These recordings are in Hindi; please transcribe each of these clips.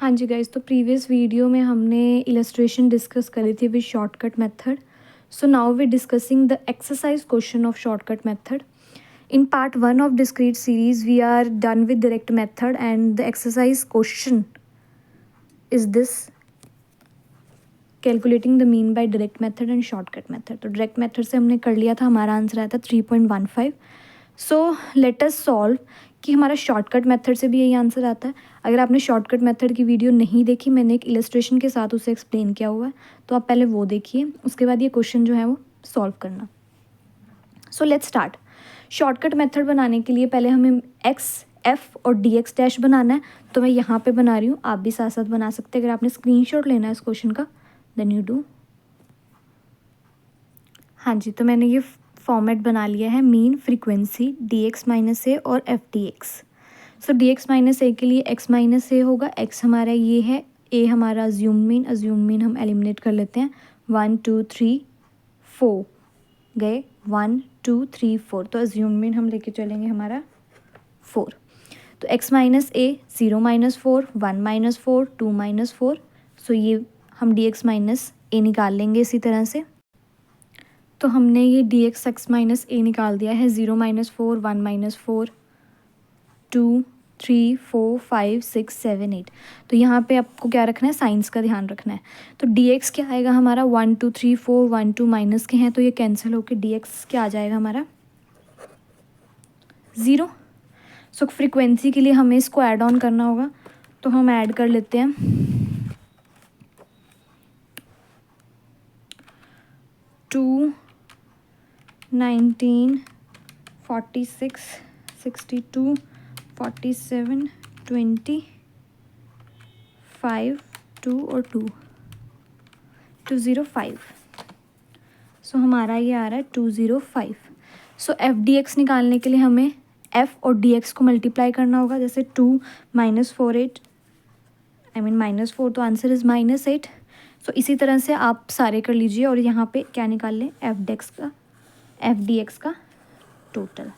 हाँ जी गाइस, तो प्रीवियस वीडियो में हमने इलस्ट्रेशन डिस्कस करी थी with shortcut method. So now we discussing the exercise question of shortcut method. In part 1 of discrete series, we are done with direct method and the exercise question is this: calculating the mean by direct method and shortcut method. तो direct method से हमने कर लिया था, हमारा आंसर आया था 3.15. सो लेट अस सॉल्व कि हमारा शॉर्टकट मेथड से भी यही आंसर आता है. अगर आपने शॉर्टकट मेथड की वीडियो नहीं देखी, मैंने एक इलस्ट्रेशन के साथ उसे एक्सप्लेन किया हुआ है, तो आप पहले वो देखिए, उसके बाद ये क्वेश्चन जो है वो सॉल्व करना. So let's start. Shortcut method बनाने के लिए पहले हमें एक्स, एफ और डी एक्स डैश बनाना है. तो मैं यहाँ पे बना रही हूँ, आप भी साथ साथ बना सकते हैं. अगर आपने स्क्रीनशॉट लेना है इस क्वेश्चन का, देन यू डू. हाँ जी, तो मैंने ये फॉर्मेट बना लिया है. Mean, frequency, d x minus a और f d x. So d x minus a के लिए एक्स माइनस ए होगा. एक्स हमारा ये है, ए हमारा अज्यूम मीन हम एलिमिनेट कर लेते हैं. 1 2 3 4 गए, 1 2 3 4. तो अज्यूम मीन हम लेके चलेंगे हमारा 4. तो एक्स माइनस ए 0 माइनस 4, 1 माइनस 4, 2 माइनस 4. सो ये हम डी एक्स माइनस ए निकाल लेंगे इसी तरह से. तो हमने ये डी एक्स माइनस ए निकाल दिया है. 0 माइनस 4, 1 माइनस 4, 2 3 4 5 6 7 8. तो यहाँ पे आपको क्या रखना है, साइंस का ध्यान रखना है. तो डी एक्स क्या आएगा हमारा, 1 2 3 4, 1 2 माइनस के हैं तो ये कैंसिल होकर डी एक्स क्या आ जाएगा हमारा 0. सो फ्रीक्वेंसी के लिए हमें इसको ऐड ऑन करना होगा, तो हम ऐड कर लेते हैं. 2 19 46 62 47 20 5 2 और 2 205. सो हमारा ये आ रहा है 205. सो एफ डी एक्स निकालने के लिए हमें एफ और डी एक्स को मल्टीप्लाई करना होगा. जैसे 2 माइनस 4 8, आई मीन माइनस 4, तो आंसर इज़ माइनस 8. सो इसी तरह से आप सारे कर लीजिए और यहाँ पे क्या निकाल लें, एफ डी एक्स का टोटल.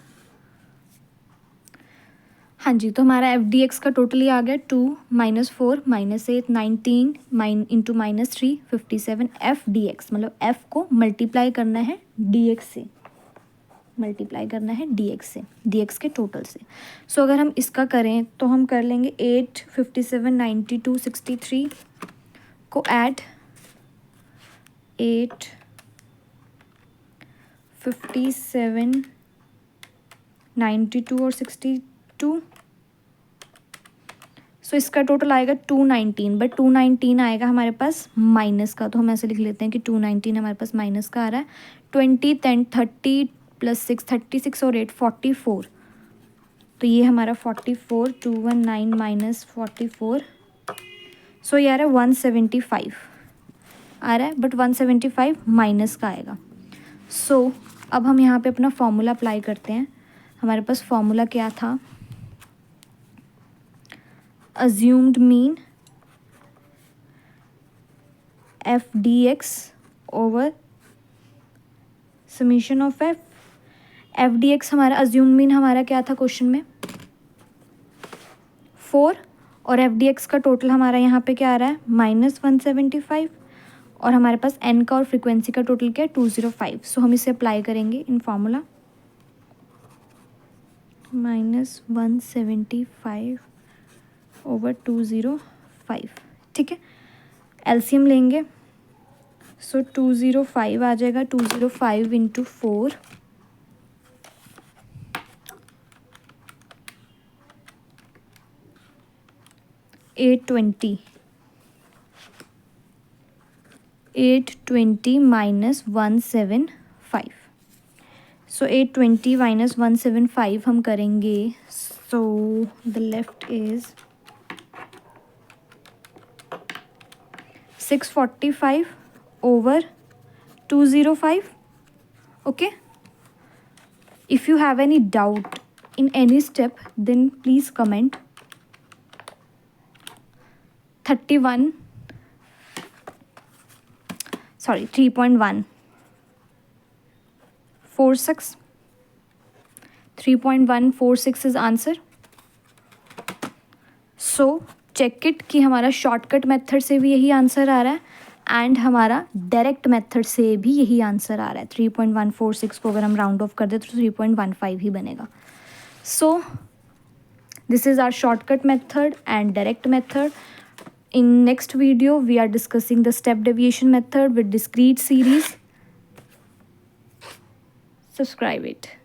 हाँ जी, तो हमारा एफ डी एक्स का टोटल ही आ गया 2 minus 4 minus 8 19 into minus 3 57. F d x मतलब एफ को मल्टीप्लाई करना है डी एक्स से, डी एक्स के टोटल से. सो अगर हम इसका करें तो हम कर लेंगे 8 57 92 63 को ऐड 8 57 92 और 62. सो इसका टोटल आएगा 219. बट 219 आएगा हमारे पास माइनस का, तो हम ऐसे लिख लेते हैं कि 219 हमारे पास माइनस का आ रहा है. 20 10 30 प्लस 6 36 और 8 44. तो ये हमारा 44 219 माइनस 44. सो ये आ रहा है 175 आ रहा है, बट 175 माइनस का आएगा. सो अब हम यहाँ पे अपना फॉर्मूला अप्लाई करते हैं. हमारे पास फॉर्मूला क्या था, assumed mean f dx over summation of f. f dx हमारा assumed mean हमारा क्या था क्वेश्चन में 4, और f dx का टोटल हमारा यहाँ पे क्या आ रहा है -175, और हमारे पास n का और फ्रीक्वेंसी का टोटल क्या है 205. सो हम इसे अप्लाई करेंगे इन फार्मूला. -175 ओवर 205. ठीक है, एलसीएम लेंगे. सो 205 आ जाएगा. 205 इंटू 4 820 माइनस 175. सो 820 माइनस 175 हम करेंगे. So the left is 645 over 205. Okay, if you have any doubt in any step, then please comment. 3.1 46. 3.146 is answer. So check it कि हमारा शॉर्टकट मेथड से भी यही आंसर आ रहा है एंड हमारा डायरेक्ट मेथड से भी यही आंसर आ रहा है. 3.146 को अगर हम राउंड ऑफ कर दें तो 3.15 ही बनेगा. सो this is our shortcut method and direct method. In next video we are discussing the step deviation method with discrete series. Subscribe it.